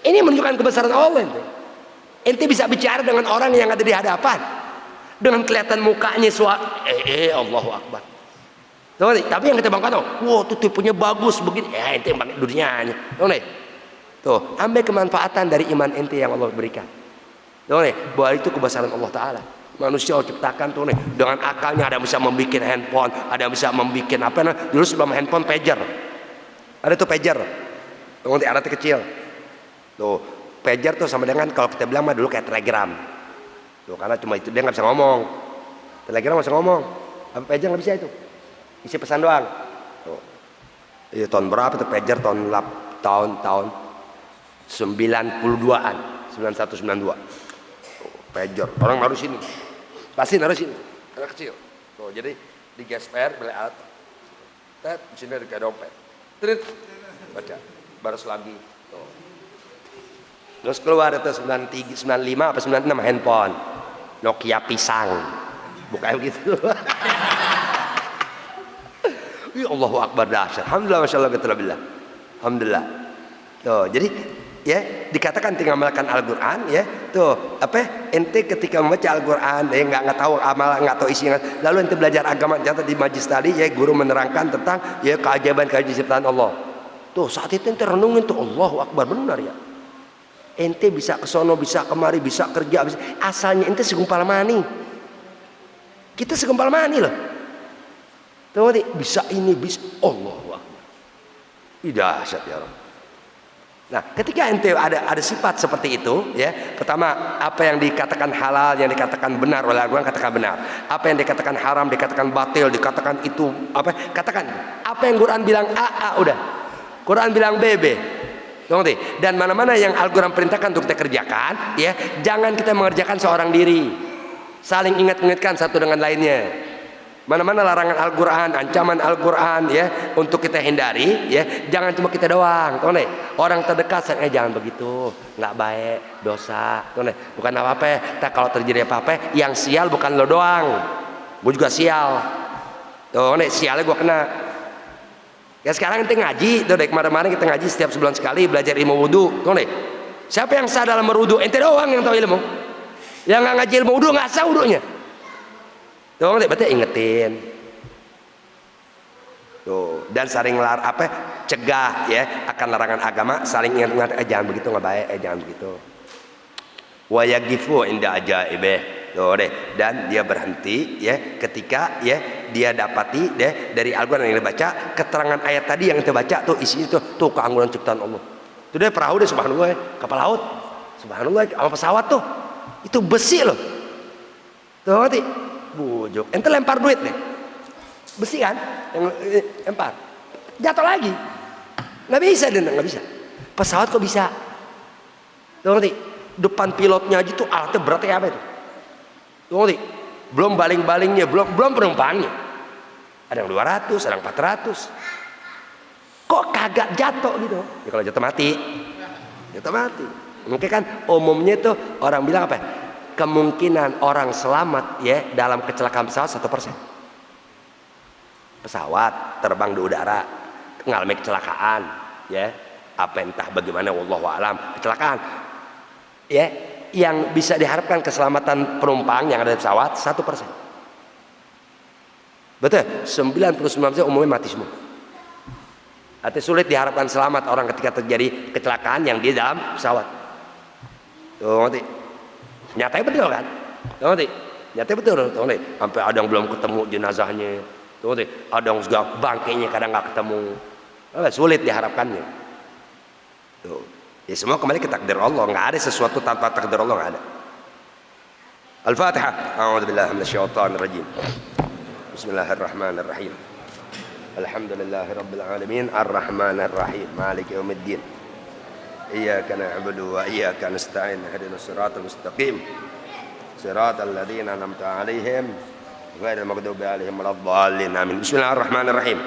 Speaker 1: Ini menunjukkan kebesaran Allah ente. Ente bisa bicara dengan orang yang ada di hadapan, dengan kelihatan mukanya Allahu Akbar. Tuh, tapi yang kita bangga tuh, tuh tipenya bagus begini, ente yang pakai dunianya. Tuh, ambil kemanfaatan dari iman ente yang Allah berikan. Tuh, bahwa itu kebesaran Allah Ta'ala. Manusia ciptakan tuh nih, dengan akalnya ada yang bisa membuat handphone, ada yang bisa membuat apa nah, dulu sebelum handphone pager. Ada tuh pager. Tuh, nanti alatnya kecil. Tuh, pager tuh sama dengan kalau kita bilang mah dulu kayak telegram. Tuh, karena cuma itu dia nggak bisa ngomong. Telegram nggak bisa ngomong. Apa pager nggak bisa itu. Isi pesan doang. Tuh. Itu tahun berapa tuh pager? Tahun 92-an, 91 92. Pager, orang naruh sini, pasti naruh sini, anak kecil. Tuh, jadi digesper, beli alat, di sini ada kayak dompet, baca, baru lagi. Tuh. Terus keluar itu 93, 95 apa 96 handphone, Nokia pisang, bukan gitu. Allahu Akbar, dahsyat. Alhamdulillah, masya Allah, alhamdulillah. Tuh, jadi ya dikatakan tinggal mengamalkan Al-Quran ya tuh ente ketika membaca Al-Quran nggak tahu amal, nggak tahu isinya, lalu ente belajar agama ternyata di majlis tadi ya guru menerangkan tentang ya keajaiban ciptaan Allah tuh, saat itu ente renungin tuh Allahu Akbar, benar ya ente bisa kesono, bisa kemari, bisa kerja, bisa. Asalnya ente segumpal mani, kita segumpal mani loh tuh, bisa ini, bisa Allahu Akbar, dahsyat ya Allah. Nah, ketika ente ada sifat seperti itu, ya, pertama apa yang dikatakan halal, yang dikatakan benar oleh Al-Quran katakan benar. Apa yang dikatakan haram, dikatakan batil, dikatakan itu katakan. Apa yang Quran bilang A, udah. Quran bilang B. Ngerti? Dan mana-mana yang Al-Quran perintahkan untuk kita kerjakan, ya, jangan kita mengerjakan seorang diri. Saling ingat-ingatkan satu dengan lainnya. Mana-mana larangan Al-Quran, ancaman Al-Quran ya, untuk kita hindari ya. Jangan cuma kita doang, tuh nih. Orang terdekat saya jangan begitu, nggak baik, dosa, tuh nih. Bukan apa-apa. Tak kalau terjadi apa-apa, yang sial bukan lo doang, gue juga sial. Tuh nih, sialnya gue kena. Ya sekarang kita ngaji, tuh deh, kemarin-kemarin kita ngaji setiap sebulan sekali belajar ilmu wudu, tuh nih. Siapa yang sah dalam berwudu? Ente doang yang tahu ilmu. Yang nggak ngaji ilmu wudu nggak sah wudunya. Tuh, berarti ingetin. Tuh, dan saling cegah ya akan larangan agama, saling ingat jangan begitu, nggak baik, jangan begitu. Wa yaqifu inda ajaibih. Tuh deh, dan dia berhenti ya ketika ya dia dapati deh dari Al-Qur'an yang dibaca, keterangan ayat tadi yang kita baca tuh isinya tuh keanggunan ciptaan Allah. Tuh deh perahu deh, subhanallah ya, kapal laut. Subhanallah, sama pesawat tuh. Itu besi loh. Tuh ngerti? Bujuk, ente lempar duit nih, besi kan, yang lempar, jatuh lagi, nggak bisa dan nggak bisa. Pesawat kok bisa? Tuh ngerti? Depan pilotnya aja tuh alatnya beratnya apa itu? Tuh ngerti? Belum baling-balingnya, belum penumpangnya. Ada yang 200, ada yang 400. Kok kagak jatuh gitu? Ya kalau jatuh mati, jatuh mati. Mungkin kan umumnya tuh orang bilang apa? Kemungkinan orang selamat ya dalam kecelakaan pesawat 1%. Pesawat terbang di udara mengalami kecelakaan ya, apa entah bagaimana wallahu alam, kecelakaan ya, yang bisa diharapkan keselamatan penumpang yang ada di pesawat 1%. Betul, 99% umumnya mati semua. Artinya sulit diharapkan selamat orang ketika terjadi kecelakaan yang di dalam pesawat. Tuh ngerti? Nyatanya betul kan? Tuh ngerti? Nyatanya betul, tuh ngerti? Sampai ada yang belum ketemu jenazahnya, tuh ngerti? Ada yang juga bangkainya kadang nggak ketemu. Sulit diharapkannya. Tuh. Ya semua kembali ke takdir Allah, nggak ada sesuatu tanpa takdir Allah, nggak ada. Al-Fatihah. A'udzubillahi minasyaitonir rajim. Bismillahirrahmanirrahim. Alhamdulillahirabbil alamin, arrahmanir rahim, maliki yaumiddin. Iyyaka na'budu wa iyyaka nasta'in, ihdinas siratal mustaqim, siratal ladzina an'amta 'alaihim ghairil maghdubi 'alaihim waladdallin. Amin. Bismillahirrahmanirrahim.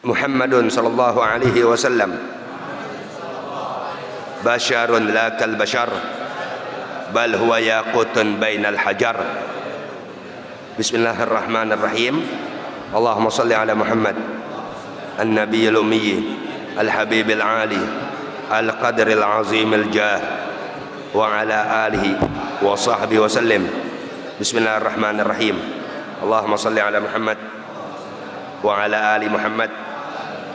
Speaker 1: Muhammadun sallallahu alaihi wasallam basharun la kal bashar bal huwa yaqutun bainal hajar. Bismillahirrahmanirrahim. Allahumma salli ala Muhammad an-nabiyil ummi الحبيب العالي القدر العظيم الجاه وعلى آله وصحبه وسلم. بسم الله الرحمن الرحيم. اللهم صل على محمد وعلى آل محمد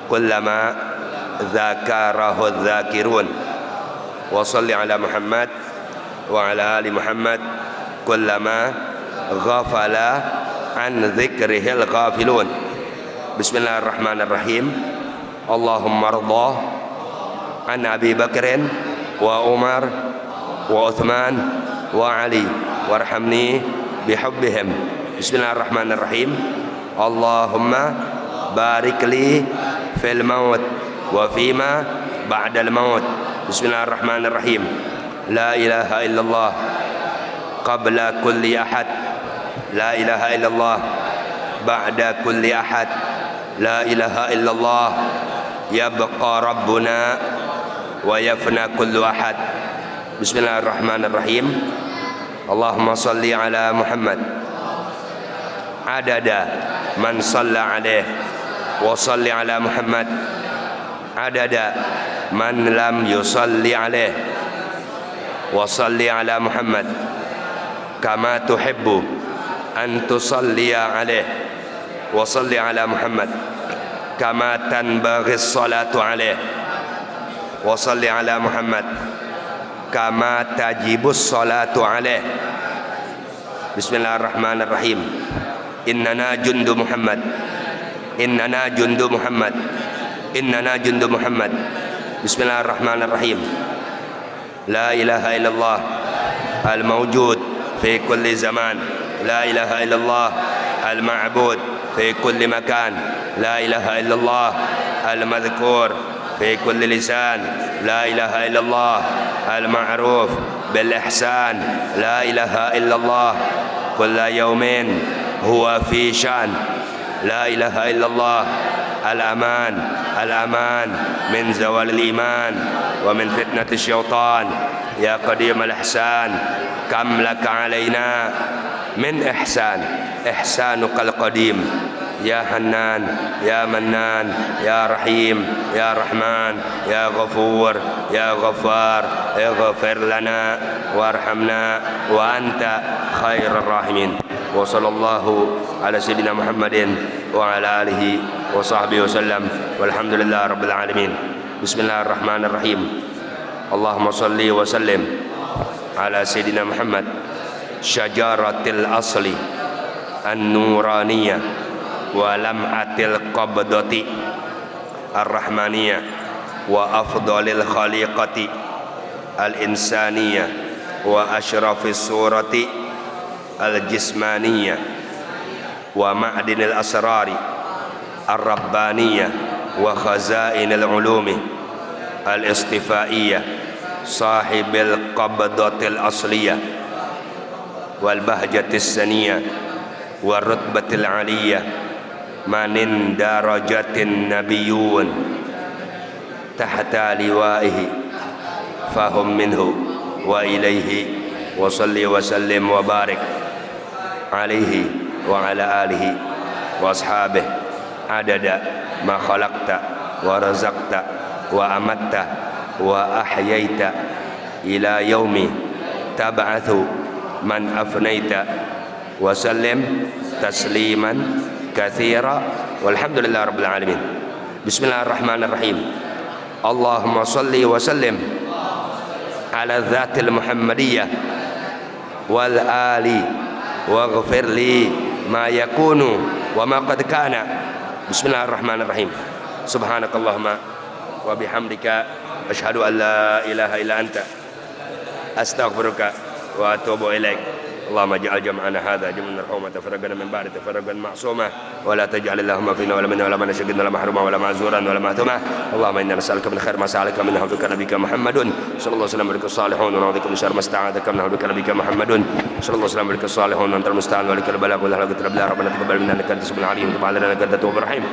Speaker 1: كلما ذكره الذاكرون وصل على محمد وعلى آل محمد كلما غفل عن ذكره الغافلون. بسم الله الرحمن الرحيم. Allahumma rضى an Abi Bakrin wa Umar wa Uthman wa Ali warhamni bihubbihim. Bismillahirrahmanirrahim. Allahumma barik li fil maut wa fima ba'dal maut. Bismillahirrahmanirrahim. La ilaha illallah qabla kulli ahad, la ilaha illallah ba'da kulli ahad, la ilaha illallah yabqa rabbuna wa yafna kullu ahad. Bismillahirrahmanirrahim. Allahumma salli ala Muhammad adada man shalla alaih wa salli ala Muhammad adada man lam yusalli alaih wa salli ala Muhammad kama tuhibbu an tusalliya alaih wa salli ala Muhammad kama tanbaghi salatu alaih wa salli ala Muhammad kama tajibus salatu alaih. Bismillahirrahmanirrahim. Innana jundu Muhammad, innana jundu Muhammad, innana jundu Muhammad. Bismillahirrahmanirrahim. La ilaha illallah al-mawjud fi kulli zaman, la ilaha illallah al-ma'bud fi kulli makan, la ilaha illallah al-madhkur fi kulli lisan, la ilaha illallah al-ma'ruf bil ihsan, la ilaha illallah كل يوم هو في شأن لا إله إلا الله الأمان الأمان من زوال الإيمان ومن فتنة الشيطان يا قديم الإحسان كم لك علينا من إحسان إحسانك القديم يا حنان يا منان يا رحيم يا رحمن يا غفور يا غفار اغفر لنا وارحمنا وأنت خير الراحمين. وصلى الله على سيدنا محمد وعلى آله وصحبه وسلم والحمد لله رب العالمين. بسم الله الرحمن الرحيم. اللهم صل وسلم على سيدنا محمد شجرة الأصل النورانية ولمعة القبضة الرحمانية وأفضل الخليقة الإنسانية وأشرف الصورة الجسمانية ومعدن الأسرار الربانية وخزائن العلوم الاصطفائية صاحب القبضة الأصلية والبهجة السنية والرتبة العلية من اندرجت النبيون تحت لوائه فهم منه وإليه. وصل وسلم وبارك عليه وعلى آله وأصحابه عدد ما خلقت ورزقت وأمت وأحييت إلى يوم تبعث من أفنيت وسلم تسليما كثيرا والحمد لله رب العالمين. بسم الله الرحمن الرحيم. اللهم صل وسلم على الذات المحمدية والآل واغفر لي ما يكون وما قد كان. بسم الله الرحمن الرحيم. سبحانك اللهم وبحمدك أشهد أن لا إله إلا أنت أستغفرك وأتوب إليك. اللهم اجعل جمعنا هذا جمعا مرحوما تفرقنا من بعد تفرقا معصوما ولا تجعل اللهم فينا ولا منا ولا من شقنا ولا محروما ولا معذورا ولا مهتما. اللهم انا نسالك من خير ما سالك منه عبدك نبيك محمد صلى الله عليه وسلم بك الصالحون ونعوذ بك من شر ما استعاذك منه عبدك نبيك محمد صلى الله عليه وسلم بك الصالحون وانت المستعان ولك البلاغ والحمد لله. ربنا تقبل منا انك انت السميع العليم وتب علينا انك انت التواب الرحيم.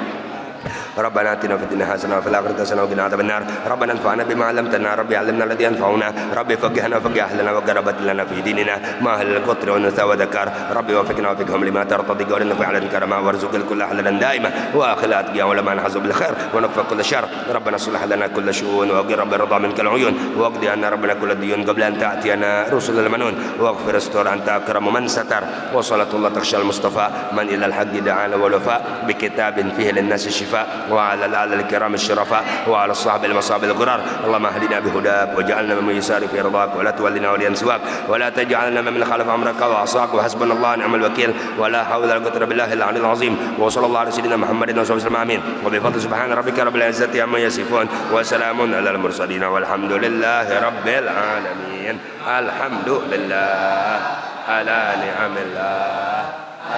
Speaker 1: ربنا آتنا في الدنيا حسنة وفي الآخرة حسنة وقنا عذاب النار. ربنا انفعنا بما علمتنا ربي علمنا الذي ينفعنا ربي فقهنا وفقه أهلنا وقربت لنا في ديننا ما أهل القطر والنثى وذكر ربي وفقنا وفقهم لما ترتضي قولنا فعلا كرما وارزق الكل حللا دائما وآخر أتقيا ولما نحظ بالخير ونكفى كل شر. ربنا اصلح لنا كل شؤون وأقر رب الرضا منك العيون واقضي عنا ربنا كل الديون قبل أن تأتينا رسل المنون واغفر استر أنت أكرم من ستر. وصلاة الله تخشى المصطفى من إلى الحق دعانا والوفاء بكتاب فيه للناس الشفاء وعلى الآل الكرام الشرفاء وعلى الصحب المصاب الغرار. اللهم اهدنا بهداك وجعلنا من يسار في رضاك ولا تولنا وليا سواك ولا تجعلنا من خلف أمرك وعصاك وحسبنا الله ونعم الوكيل ولا حول ولا قوة بالله العلي العظيم. وصلى الله على سيدنا محمد وصحبه وسلم آمين. وبفضل سبحان ربك رب العزة عما يصفون وسلام على المرسلين والحمد لله رب العالمين. الحمد لله على نعم الله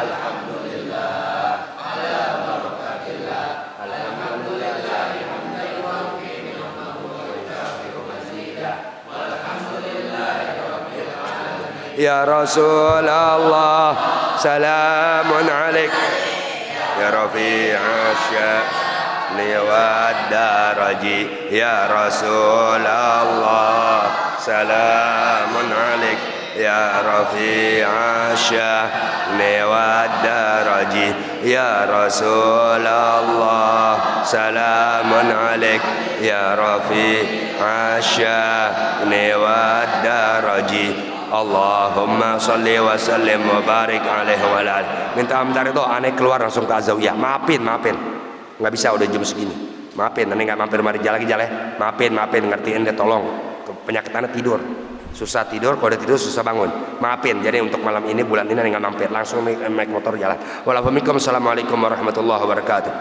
Speaker 1: الحمد لله على بركة الله الحمد لله حمدا يوافي نعمه ويكافئ مزيدا والحمد لله رب العالمين. يا رسول الله سلام عليك يا رفيع الشأن والدرج. يا رسول الله سلام عليك يا رفيع الشأن والدرج. يا رسول الله سلام عليك يا رفيع الشأن والدرج. Allahumma salli wa sallim wa barik alaihi wa ala. Minta bentar itu aneh keluar langsung ke Azawiyah. Maafin nggak bisa udah jam segini. Maafin aneh nggak mampir mari jalan ya. Maafin ngertiin deh tolong. Penyakit aneh tidur susah tidur, kalau udah tidur susah bangun. Maafin, jadi untuk malam ini bulan ini nggak mampir langsung naik motor jalan. Waalaikumsalam warahmatullahi wabarakatuh.